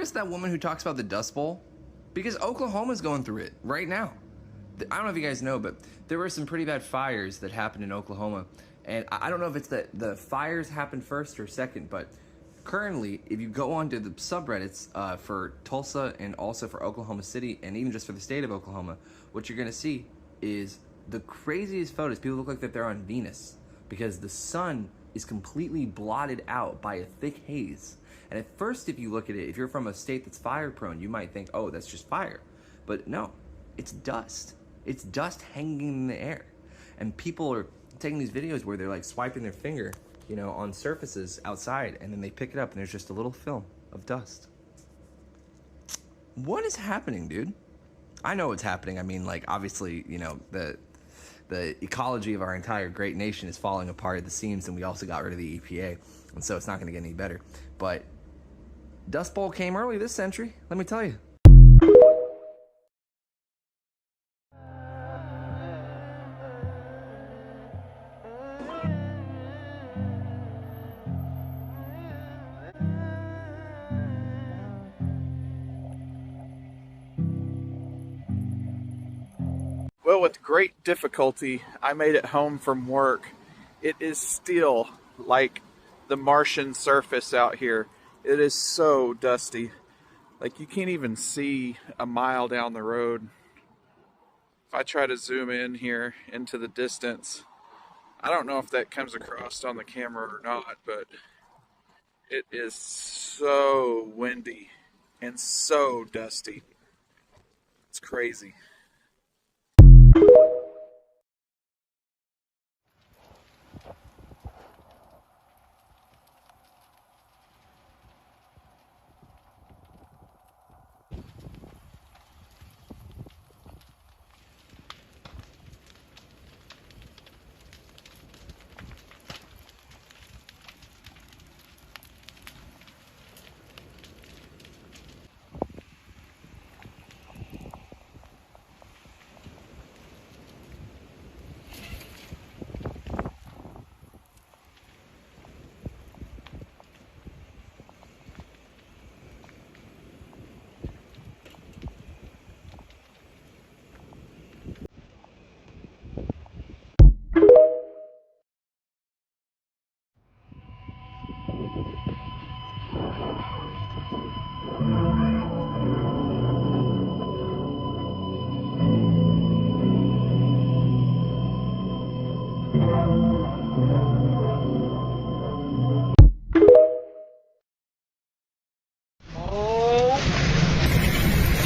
notice that woman who talks about the Dust Bowl? Because Oklahoma's going through it right now. I don't know if you guys know, but there were some pretty bad fires that happened in Oklahoma. And I don't know if it's that the fires happened first or second, but currently, if you go onto the subreddits for Tulsa and also for Oklahoma City, and even just for the state of Oklahoma, what you're gonna see is the craziest photos. People look like that they're on Venus because the sun is completely blotted out by a thick haze. And at first, if you look at it, if you're from a state that's fire prone, you might think, oh, that's just fire. But no, it's dust. It's dust hanging in the air. And people are taking these videos where they're like swiping their finger, you know, on surfaces outside, and then they pick it up and there's just a little film of dust. What is happening, dude? I know what's happening. I mean, like, obviously, you know, the ecology of our entire great nation is falling apart at the seams, and we also got rid of the EPA, and so it's not going to get any better. But Dust Bowl came early this century, let me tell you. Well, with great difficulty, I made it home from work. It is still like the Martian surface out here. It is so dusty. Like, you can't even see a mile down the road. If I try to zoom in here into the distance, I don't know if that comes across on the camera or not, but it is so windy and so dusty. It's crazy.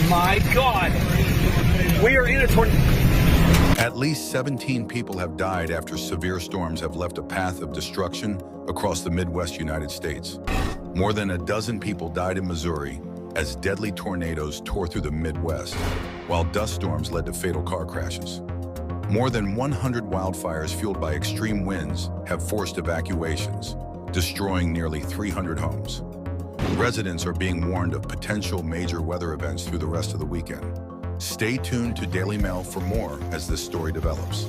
My God, we are in a tornado. At least 17 people have died after severe storms have left a path of destruction across the Midwest United States. More than a dozen people died in Missouri as deadly tornadoes tore through the Midwest, while dust storms led to fatal car crashes. More than 100 wildfires fueled by extreme winds have forced evacuations, destroying nearly 300 homes. Residents are being warned of potential major weather events through the rest of the weekend. Stay tuned to Daily Mail for more as this story develops.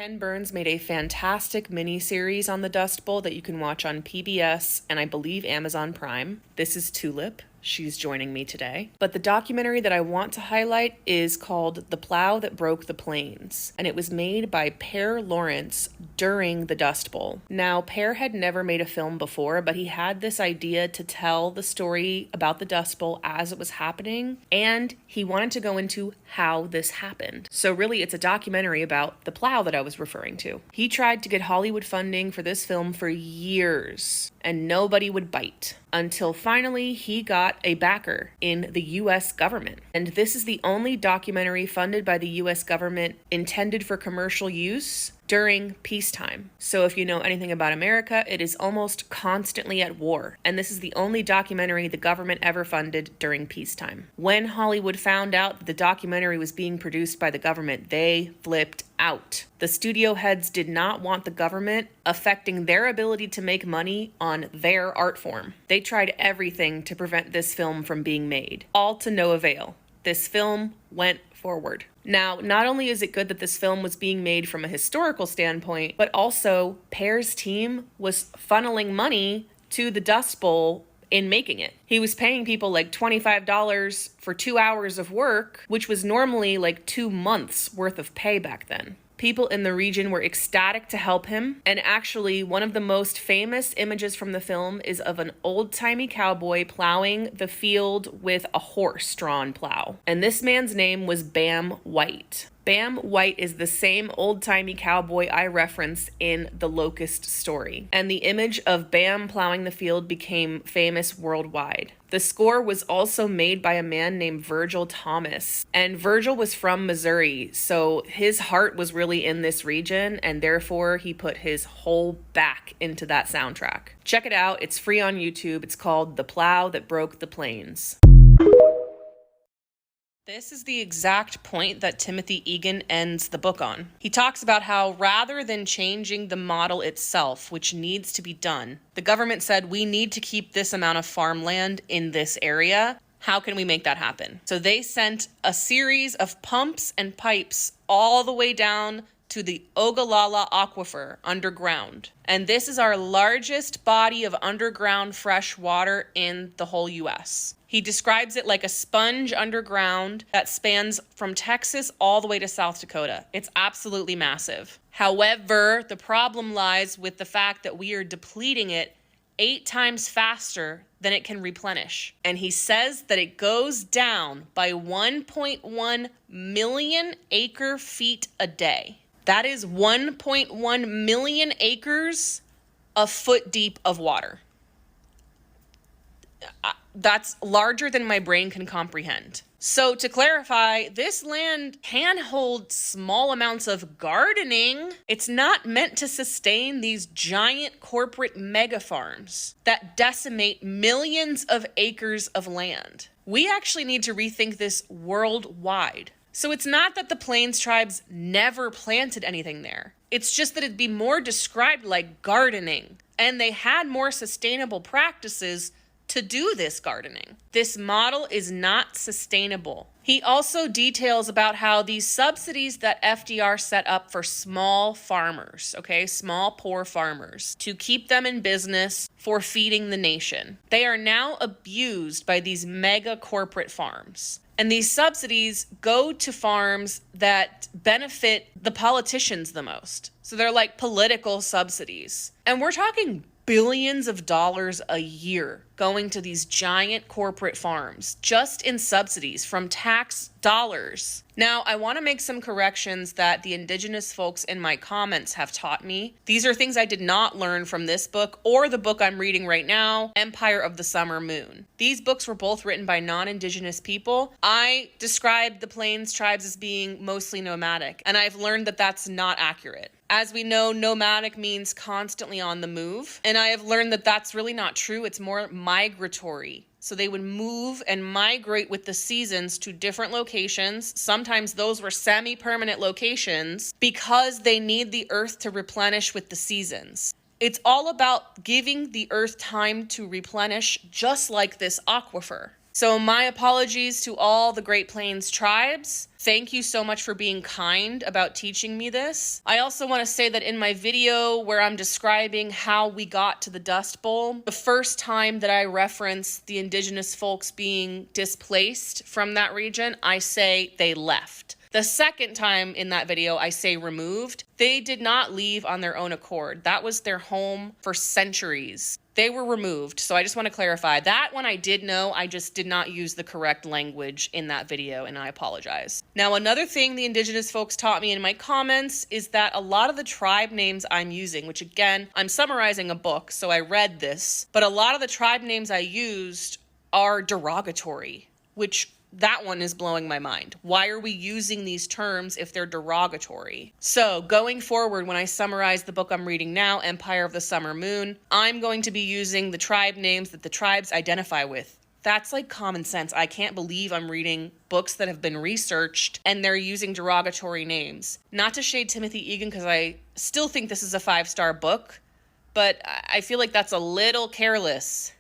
Ken Burns made a fantastic mini-series on the Dust Bowl that you can watch on PBS and I believe Amazon Prime. This is Tulip. She's joining me today. But the documentary that I want to highlight is called The Plow That Broke the Plains, and it was made by Per Lawrence during the Dust Bowl. Now, Per had never made a film before, but he had this idea to tell the story about the Dust Bowl as it was happening, and he wanted to go into how this happened. So really, it's a documentary about the plow that I was referring to. He tried to get Hollywood funding for this film for years, and nobody would bite, until finally he got a backer in the U.S. government. And this is the only documentary funded by the U.S. government intended for commercial use during peacetime. So if you know anything about America, it is almost constantly at war. And this is the only documentary the government ever funded during peacetime. When Hollywood found out that the documentary was being produced by the government, they flipped out. The studio heads did not want the government affecting their ability to make money on their art form. They tried everything to prevent this film from being made, all to no avail. This film went forward. Now, not only is it good that this film was being made from a historical standpoint, but also Per's team was funneling money to the Dust Bowl in making it. He was paying people like $25 for 2 hours of work, which was normally like 2 months worth of pay back then. People in the region were ecstatic to help him, and actually one of the most famous images from the film is of an old-timey cowboy plowing the field with a horse-drawn plow. And this man's name was Bam White. Bam White is the same old-timey cowboy I referenced in the Locust story, and the image of Bam plowing the field became famous worldwide. The score was also made by a man named Virgil Thomas, and Virgil was from Missouri, so his heart was really in this region, and therefore he put his whole back into that soundtrack. Check it out, it's free on YouTube. It's called The Plow That Broke the Plains. This is the exact point that Timothy Egan ends the book on. He talks about how rather than changing the model itself, which needs to be done, the government said we need to keep this amount of farmland in this area. How can we make that happen? So they sent a series of pumps and pipes all the way down to the Ogallala Aquifer underground. And this is our largest body of underground fresh water in the whole U.S. He describes it like a sponge underground that spans from Texas all the way to South Dakota. It's absolutely massive. However, the problem lies with the fact that we are depleting it 8 times faster than it can replenish. And he says that it goes down by 1.1 million acre feet a day. That is 1.1 million acres a foot deep of water. That's larger than my brain can comprehend. So to clarify, this land can hold small amounts of gardening. It's not meant to sustain these giant corporate mega farms that decimate millions of acres of land. We actually need to rethink this worldwide. So it's not that the Plains tribes never planted anything there. It's just that it'd be more described like gardening, and they had more sustainable practices to do this gardening. This model is not sustainable. He also details about how these subsidies that FDR set up for small farmers, small poor farmers, to keep them in business for feeding the nation, they are now abused by these mega corporate farms. And these subsidies go to farms that benefit the politicians the most. So they're like political subsidies. And we're talking billions of dollars a year going to these giant corporate farms just in subsidies from tax dollars. Now, I want to make some corrections that the indigenous folks in my comments have taught me. These are things I did not learn from this book or the book I'm reading right now, Empire of the Summer Moon. These books were both written by non-indigenous people. I described the Plains tribes as being mostly nomadic, and I've learned that that's not accurate. As we know, nomadic means constantly on the move, and I have learned that that's really not true. It's more migratory. So they would move and migrate with the seasons to different locations. Sometimes those were semi-permanent locations because they need the earth to replenish with the seasons. It's all about giving the earth time to replenish, just like this aquifer. So my apologies to all the Great Plains tribes. Thank you so much for being kind about teaching me this. I also want to say that in my video where I'm describing how we got to the Dust Bowl, the first time that I reference the indigenous folks being displaced from that region, I say they left. The second time in that video, I say removed. They did not leave on their own accord. That was their home for centuries. They were removed. So I just want to clarify that one I did know. I just did not use the correct language in that video, and I apologize. Now, another thing the indigenous folks taught me in my comments is that a lot of the tribe names I'm using, which again, I'm summarizing a book, so I read this, but a lot of the tribe names I used are derogatory, which that one is blowing my mind. Why are we using these terms if they're derogatory? So going forward, when I summarize the book I'm reading now, Empire of the Summer Moon, I'm going to be using the tribe names that the tribes identify with. That's like common sense. I can't believe I'm reading books that have been researched and they're using derogatory names. Not to shade Timothy Egan, because I still think this is a 5-star book, but I feel like that's a little careless.